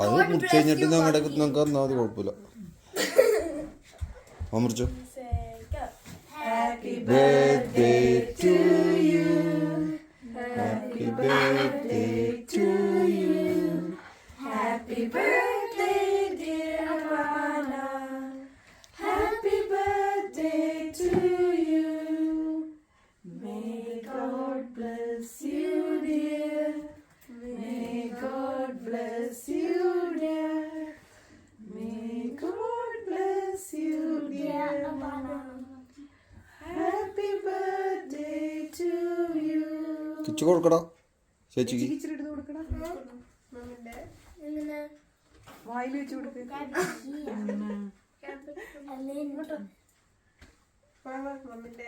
അത് കുറിച്ച് കഴിഞ്ഞിട്ട് ഞങ്ങളുടെ നമുക്ക് തന്നാൽ മതി, കുഴപ്പമില്ല. അമർച്ചോ. Happy birthday to you. Happy birthday to you. Happy birthday dear Anna. Happy birthday to you. May God bless you dear. May God bless you dear. May God bless you dear Anna. Happy birthday to you. Kichu കൊടുക്കടാ ചേച്ചിക്ക്. വായിൽ വെച്ച് കൊടുക്ക്. മമ്മിന്റെ